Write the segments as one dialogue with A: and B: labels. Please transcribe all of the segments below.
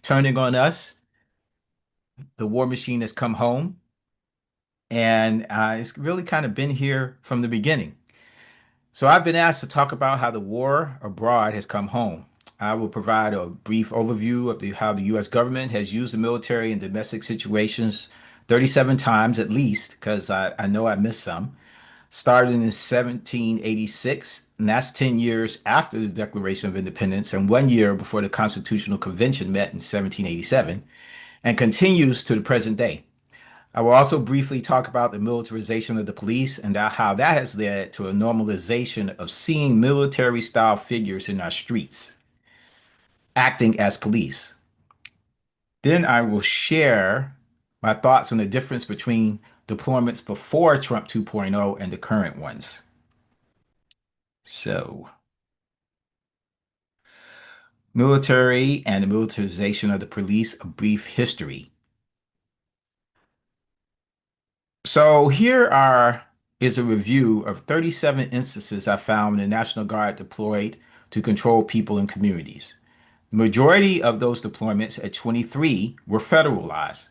A: turning on us. The war machine has come home, and it's really kind of been here from the beginning. So I've been asked to talk about how the war abroad has come home. I will provide a brief overview of how the U.S. government has used the military in domestic situations 37 times at least, because I know I missed some. Started in 1786, and that's 10 years after the Declaration of Independence and 1 year before the Constitutional Convention met in 1787, and continues to the present day. I will also briefly talk about the militarization of the police and how that has led to a normalization of seeing military style figures in our streets acting as police. Then I will share my thoughts on the difference between deployments before Trump 2.0 and the current ones. So, military and the militarization of the police, a brief history. So is a review of 37 instances I found when the National Guard deployed to control people and communities. The majority of those deployments at 23 were federalized.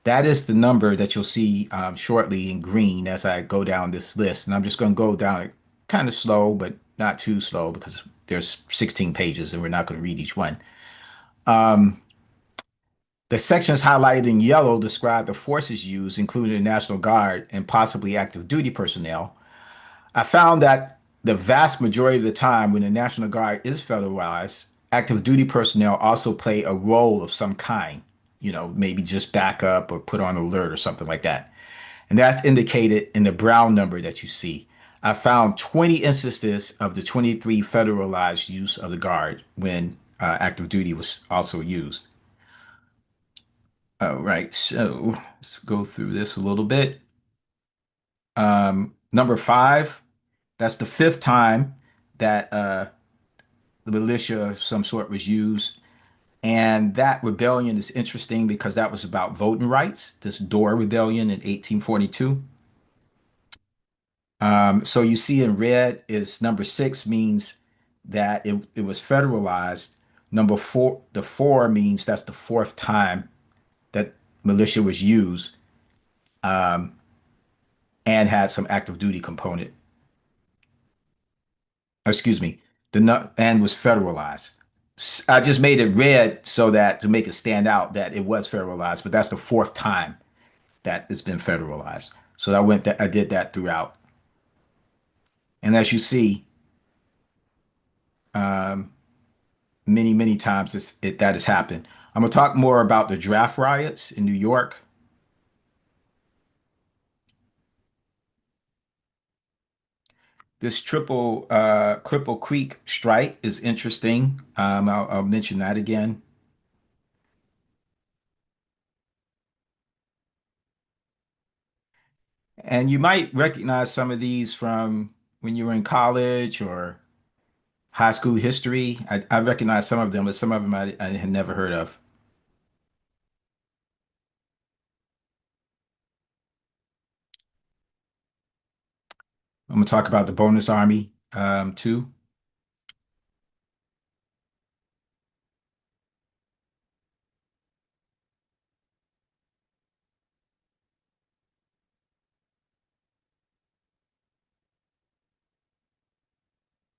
A: That is the number that you'll see shortly in green as I go down this list. And I'm just going to go down it kind of slow, but not too slow because there's 16 pages and we're not going to read each one. The sections highlighted in yellow describe the forces used, including the National Guard and possibly active duty personnel. I found that the vast majority of the time when the National Guard is federalized, active duty personnel also play a role of some kind, maybe just back up or put on alert or something like that. And that's indicated in the brown number that you see. I found 20 instances of the 23 federalized use of the Guard when active duty was also used. All right, so let's go through this a little bit. Number five, that's the fifth time that the militia of some sort was used. And that rebellion is interesting because that was about voting rights, this Dorr Rebellion in 1842. So you see in red is number six means that it was federalized. Number four, the four means that's the fourth time that militia was used and had some active duty component. Excuse me, and was federalized. I just made it red so that to make it stand out that it was federalized, but that's the fourth time that it's been federalized. So I did that throughout. And as you see, um, many times that has happened. I'm gonna talk more about the draft riots in New York. This Cripple Creek strike is interesting. I'll mention that again. And you might recognize some of these from when you were in college or high school history. I recognize some of them, but some of them I had never heard of. I'm gonna talk about the bonus army too.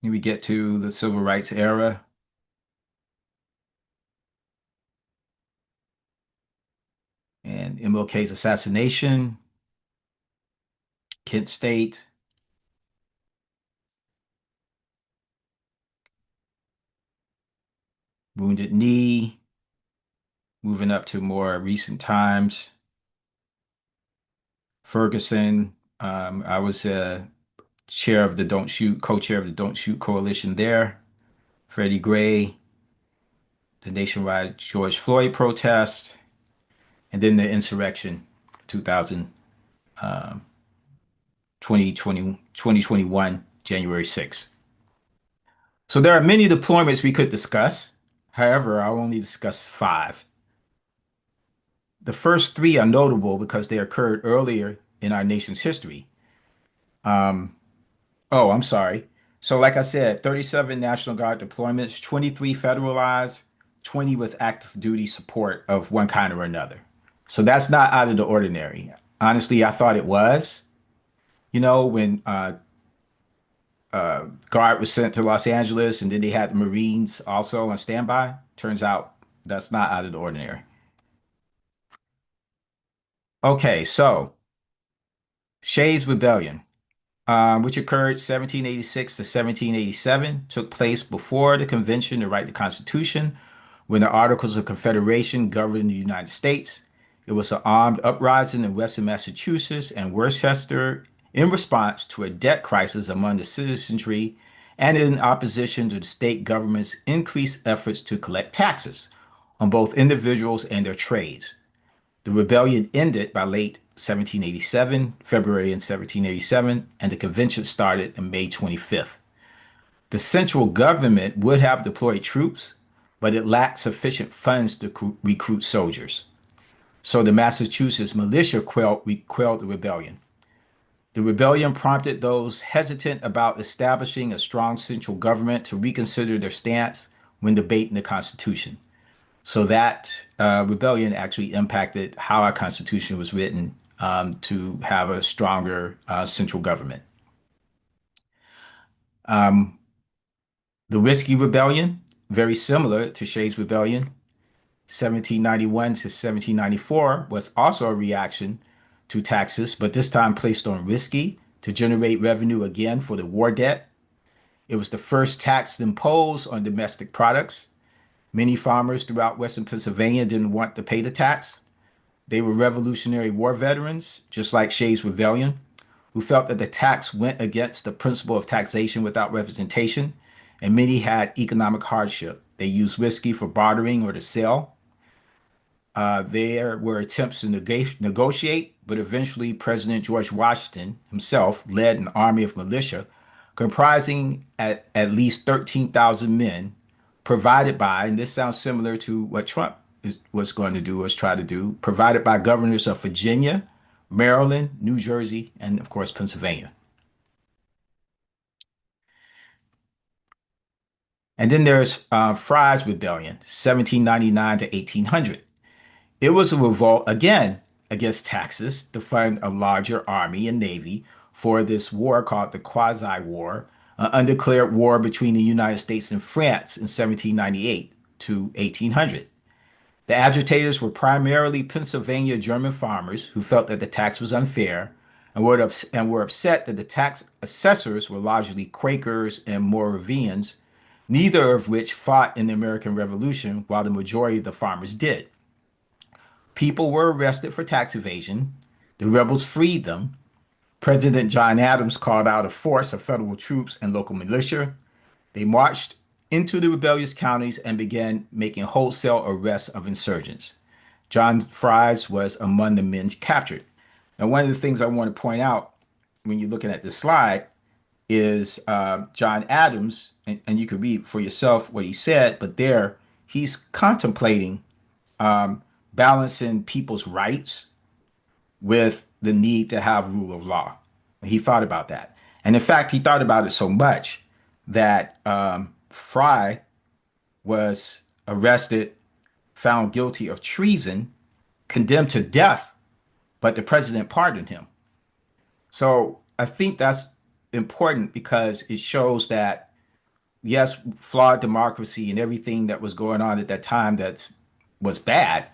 A: Then we get to the civil rights era and MLK's assassination, Kent State, Wounded Knee, moving up to more recent times. Ferguson, I was chair of the Don't Shoot, co-chair of the Don't Shoot Coalition there. Freddie Gray, the nationwide George Floyd protest, and then the insurrection, 2000, um, 2021, January 6th. So there are many deployments we could discuss. However, I'll only discuss five. The first three are notable because they occurred earlier in our nation's history. Um, oh, I'm sorry. So, like I said, 37 National Guard deployments, 23 federalized, 20 with active duty support of one kind or another. So that's not out of the ordinary. Honestly, I thought it was. When Guard was sent to Los Angeles and then they had the Marines also on standby. Turns out that's not out of the ordinary. Okay, so Shays Rebellion, which occurred 1786 to 1787, took place before the convention to write the Constitution, when the Articles of Confederation governed the United States. It was an armed uprising in Western Massachusetts and Worcester in response to a debt crisis among the citizenry and in opposition to the state government's increased efforts to collect taxes on both individuals and their trades. The rebellion ended by late 1787, February in 1787, and the convention started on May 25th. The central government would have deployed troops, but it lacked sufficient funds to recruit soldiers. So the Massachusetts militia quelled the rebellion. The rebellion prompted those hesitant about establishing a strong central government to reconsider their stance when debating the Constitution. So that rebellion actually impacted how our Constitution was written to have a stronger central government. The Whiskey Rebellion, very similar to Shays' Rebellion, 1791 to 1794, was also a reaction to taxes, but this time placed on whiskey to generate revenue again for the war debt. It was the first tax imposed on domestic products. Many farmers throughout Western Pennsylvania didn't want to pay the tax. They were Revolutionary War veterans, just like Shays' Rebellion, who felt that the tax went against the principle of taxation without representation, and many had economic hardship. They used whiskey for bartering or to sell. There were attempts to negotiate, but eventually President George Washington himself led an army of militia comprising at least 13,000 men, provided by, and this sounds similar to what Trump was going to do, was try to do, provided by governors of Virginia, Maryland, New Jersey, and of course, Pennsylvania. And then there's Fry's Rebellion, 1799 to 1800. It was a revolt, again, against taxes to fund a larger army and navy for this war called the Quasi War, an undeclared war between the United States and France in 1798 to 1800. The agitators were primarily Pennsylvania German farmers who felt that the tax was unfair and were upset that the tax assessors were largely Quakers and Moravians, neither of which fought in the American Revolution, while the majority of the farmers did. People were arrested for tax evasion. The rebels freed them. President John Adams called out a force of federal troops and local militia. They marched into the rebellious counties and began making wholesale arrests of insurgents. John Fries was among the men captured. Now, one of the things I want to point out when you're looking at this slide is John Adams, and you can read for yourself what he said, but there he's contemplating balancing people's rights with the need to have rule of law. He thought about that. And in fact, he thought about it so much that Fry was arrested, found guilty of treason, condemned to death, but the president pardoned him. So I think that's important because it shows that, yes, flawed democracy and everything that was going on at that time was bad,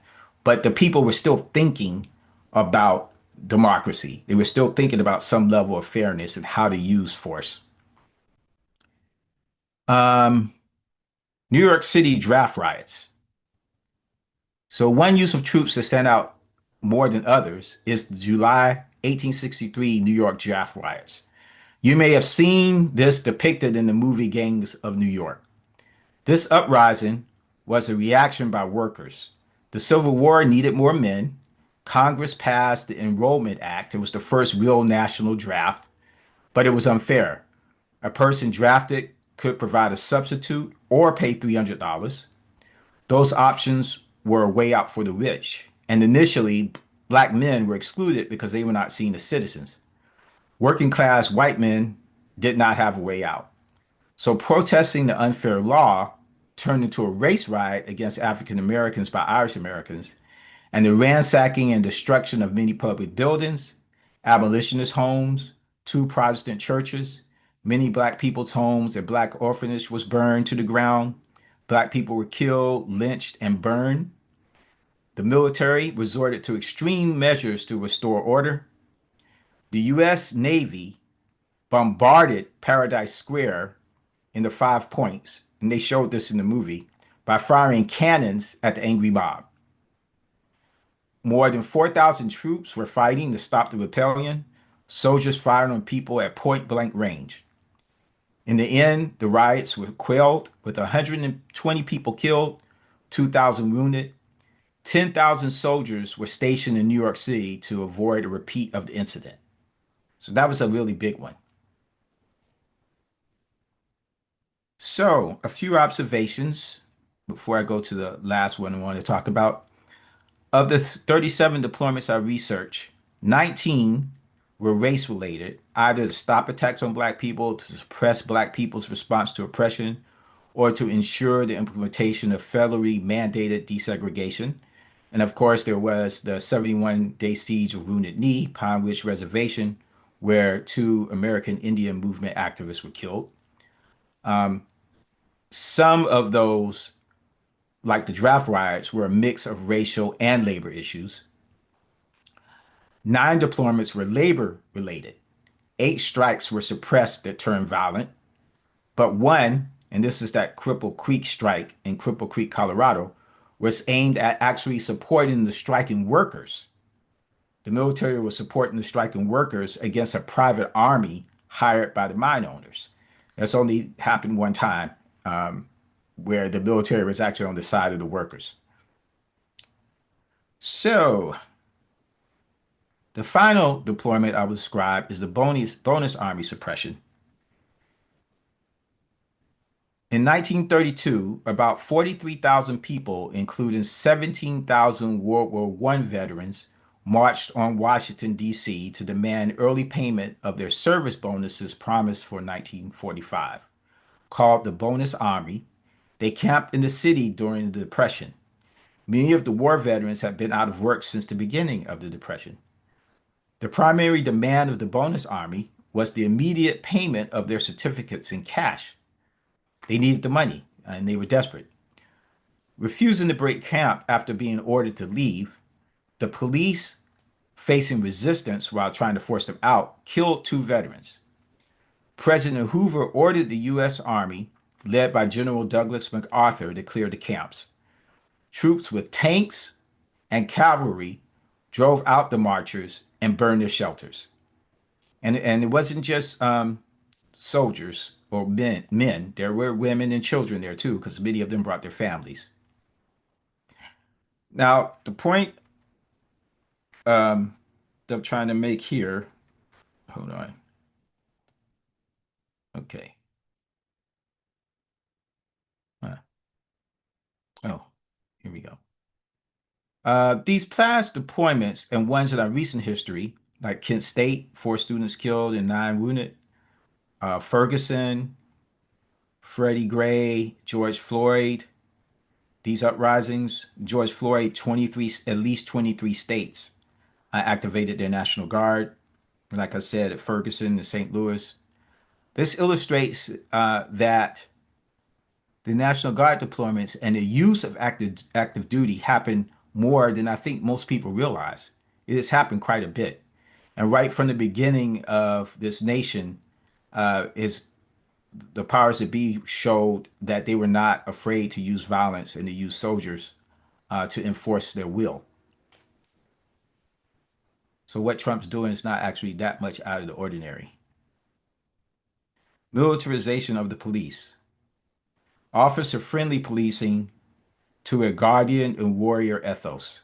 A: but the people were still thinking about democracy. They were still thinking about some level of fairness and how to use force. New York City draft riots. So one use of troops that stand out more than others is the July 1863 New York draft riots. You may have seen this depicted in the movie Gangs of New York. This uprising was a reaction by workers. The Civil War needed more men. Congress passed the Enrollment Act. It was the first real national draft, but it was unfair. A person drafted could provide a substitute or pay $300. Those options were a way out for the rich. And initially, black men were excluded because they were not seen as citizens. Working class white men did not have a way out. So protesting the unfair law turned into a race riot against African Americans by Irish Americans, and the ransacking and destruction of many public buildings, abolitionist homes, two Protestant churches, many black people's homes, a black orphanage was burned to the ground. Black people were killed, lynched, and burned. The military resorted to extreme measures to restore order. The U.S. Navy bombarded Paradise Square in the Five Points, and they showed this in the movie, by firing cannons at the angry mob. More than 4,000 troops were fighting to stop the rebellion. Soldiers fired on people at point blank range. In the end, the riots were quelled with 120 people killed, 2,000 wounded. 10,000 soldiers were stationed in New York City to avoid a repeat of the incident. So that was a really big one. So, a few observations before I go to the last one I want to talk about. Of the 37 deployments I researched, 19 were race related, either to stop attacks on Black people, to suppress Black people's response to oppression, or to ensure the implementation of federally mandated desegregation. And of course, there was the 71-day siege of Wounded Knee, Pine Ridge Reservation, where two American Indian movement activists were killed. Some of those, like the draft riots, were a mix of racial and labor issues. 9 deployments were labor related. 8 strikes were suppressed that turned violent. But one, and this is that Cripple Creek strike in Cripple Creek, Colorado, was aimed at actually supporting the striking workers. The military was supporting the striking workers against a private army hired by the mine owners. That's only happened one time, where the military was actually on the side of the workers. So the final deployment I will describe is the bonus army suppression. In 1932, about 43,000 people, including 17,000 World War I veterans, marched on Washington, D.C. to demand early payment of their service bonuses promised for 1945. Called the Bonus Army, they camped in the city during the Depression. Many of the war veterans had been out of work since the beginning of the Depression. The primary demand of the Bonus Army was the immediate payment of their certificates in cash. They needed the money, and they were desperate. Refusing to break camp after being ordered to leave, the police, facing resistance while trying to force them out, killed 2 veterans. President Hoover ordered the U.S. Army, led by General Douglas MacArthur, to clear the camps. Troops with tanks and cavalry drove out the marchers and burned their shelters. And it wasn't just soldiers or men. There were women and children there too, because many of them brought their families. Now, the point that I'm trying to make here, hold on. Okay. Uh, oh, here we go. These past deployments and ones in our recent history, like Kent State, 4 students killed and 9 wounded, Ferguson, Freddie Gray, George Floyd, these uprisings, George Floyd, 23, at least 23 states activated their National Guard. Like I said, at Ferguson and St. Louis. This illustrates that the National Guard deployments and the use of active duty happen more than I think most people realize. It has happened quite a bit. And right from the beginning of this nation, is the powers that be showed that they were not afraid to use violence and to use soldiers to enforce their will. So what Trump's doing is not actually that much out of the ordinary. Militarization of the police. Officer-friendly policing to a guardian and warrior ethos.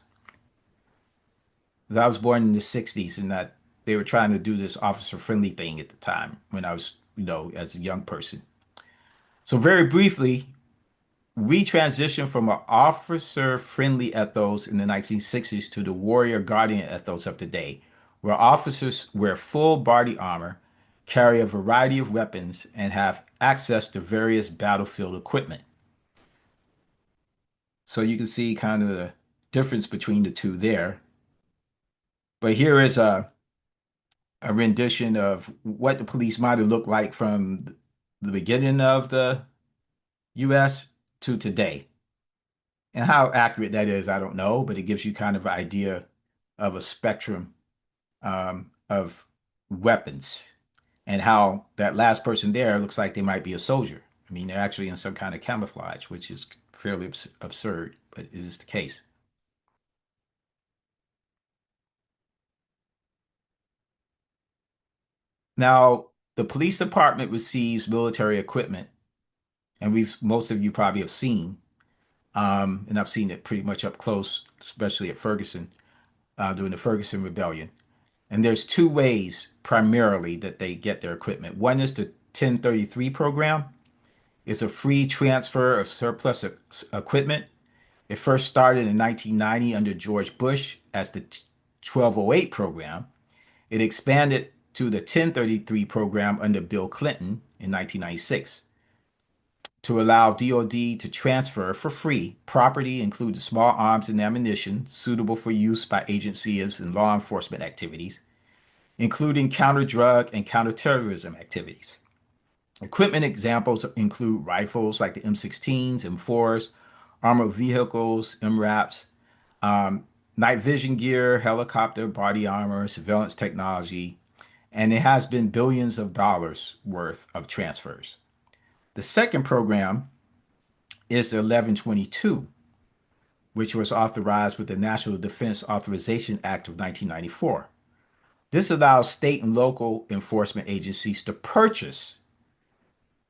A: I was born in the 60s and that they were trying to do this officer-friendly thing at the time when I was, as a young person. So very briefly, we transitioned from an officer-friendly ethos in the 1960s to the warrior guardian ethos of today, where officers wear full body armor, carry a variety of weapons, and have access to various battlefield equipment. So you can see kind of the difference between the two there. But here is a rendition of what the police might have looked like from the beginning of the US to today. And how accurate that is, I don't know, but it gives you kind of an idea of a spectrum of weapons and how that last person there looks like they might be a soldier. I mean, they're actually in some kind of camouflage, which is fairly absurd, but it is the case. Now, the police department receives military equipment, and we've most of you probably have seen, and I've seen it pretty much up close, especially at Ferguson during the Ferguson Rebellion. And there's two ways primarily that they get their equipment. One is the 1033 program. It's a free transfer of surplus equipment. It first started in 1990 under George Bush as the 1208 program. It expanded to the 1033 program under Bill Clinton in 1996 to allow DoD to transfer for free property including small arms and ammunition suitable for use by agencies in law enforcement activities, including counter drug and counterterrorism activities. Equipment examples include rifles like the M16s, M4s, armored vehicles, MRAPs, night vision gear, helicopter, body armor, surveillance technology, and it has been billions of dollars worth of transfers. The second program is the 1122, which was authorized with the National Defense Authorization Act of 1994. This allows state and local enforcement agencies to purchase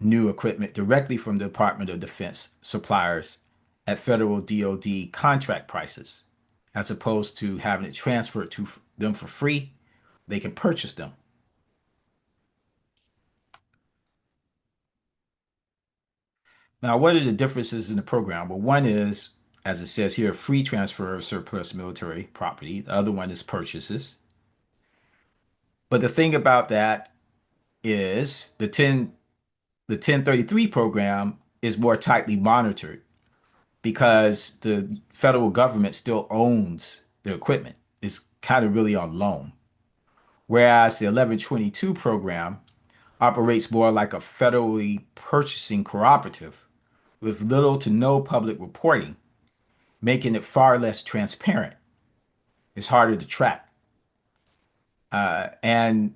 A: new equipment directly from the Department of Defense suppliers at federal DoD contract prices, as opposed to having it transferred to them for free. They can purchase them. Now, what are the differences in the program? Well, one is, as it says here, free transfer of surplus military property. The other one is purchases. But the thing about that is the 1033 program is more tightly monitored because the federal government still owns the equipment. It's kind of really on loan. Whereas the 1122 program operates more like a federally purchasing cooperative with little to no public reporting, making it far less transparent. It's harder to track. And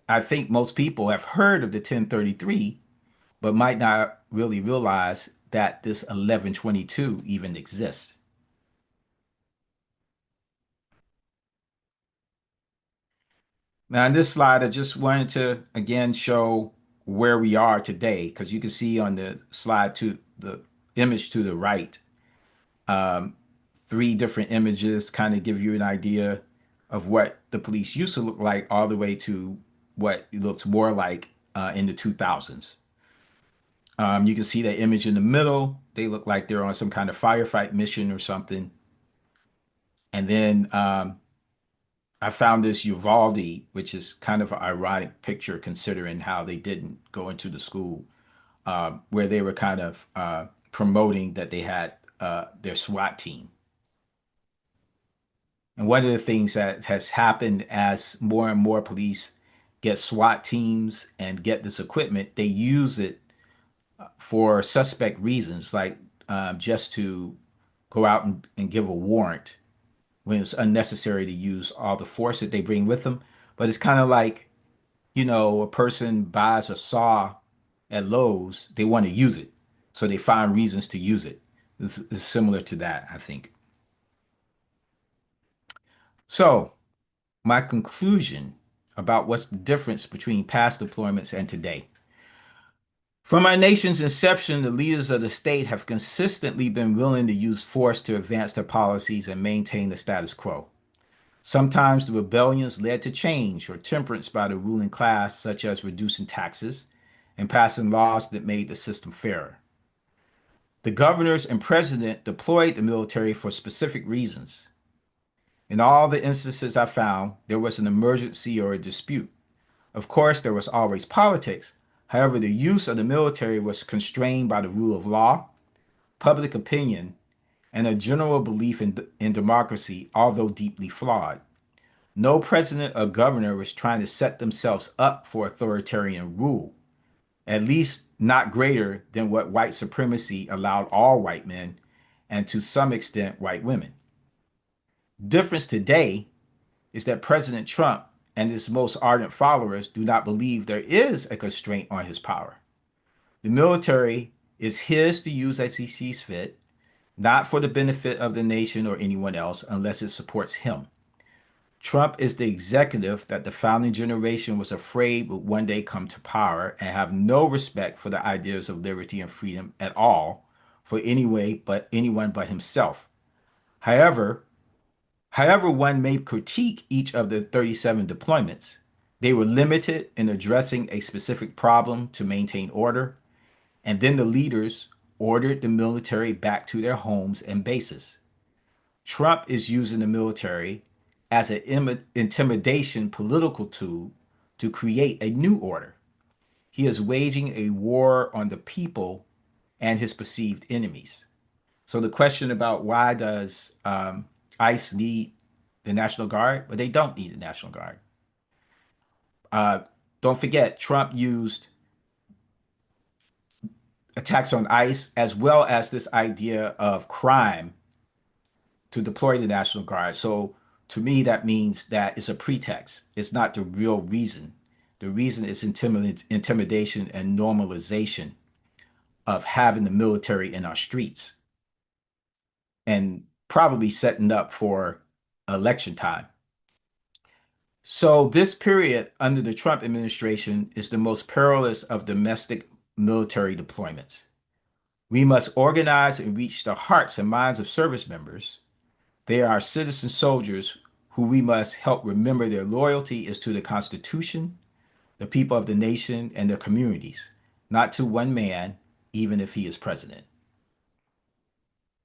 A: I think most people have heard of the 1033, but might not really realize that this 1122 even exists. Now, in this slide, I just wanted to again show where we are today, because you can see on the slide to the image to the right, um, three different images kind of give you an idea of what the police used to look like, all the way to what it looks more like in the 2000s. You can see that image in the middle. They look like they're on some kind of firefight mission or something. And then I found this Uvalde, which is kind of an ironic picture considering how they didn't go into the school, where they were kind of promoting that they had their SWAT team. And one of the things that has happened as more and more police get SWAT teams and get this equipment, they use it for suspect reasons, like just to go out and give a warrant when it's unnecessary to use all the force that they bring with them. But it's kind of like, a person buys a saw at Lowe's, they want to use it. So they find reasons to use it. This is similar to that, I think. So, my conclusion about what's the difference between past deployments and today. From our nation's inception, the leaders of the state have consistently been willing to use force to advance their policies and maintain the status quo. Sometimes the rebellions led to change or temperance by the ruling class, such as reducing taxes and passing laws that made the system fairer. The governors and president deployed the military for specific reasons. In all the instances I found, there was an emergency or a dispute. Of course, there was always politics. However, the use of the military was constrained by the rule of law, public opinion, and a general belief in democracy, although deeply flawed. No president or governor was trying to set themselves up for authoritarian rule, at least not greater than what white supremacy allowed all white men and to some extent white women. Difference today is that President Trump and his most ardent followers do not believe there is a constraint on his power. The military is his to use as he sees fit, not for the benefit of the nation or anyone else unless it supports him. Trump is the executive that the founding generation was afraid would one day come to power and have no respect for the ideas of liberty and freedom at all for anyone but himself. However, however one may critique each of the 37 deployments, they were limited in addressing a specific problem to maintain order, and then the leaders ordered the military back to their homes and bases. Trump is using the military as an intimidation political tool to create a new order. He is waging a war on the people and his perceived enemies. So the question about why does ICE need the National Guard? Well, they don't need the National Guard. Uh, don't forget, Trump used attacks on ICE as well as this idea of crime to deploy the National Guard. So to me, that means that it's a pretext. It's not the real reason. The reason is intimidation and normalization of having the military in our streets and probably setting up for election time. So this period under the Trump administration is the most perilous of domestic military deployments. We must organize and reach the hearts and minds of service members. They are our citizen soldiers who we must help remember their loyalty is to the Constitution, the people of the nation, and their communities, not to one man, even if he is president.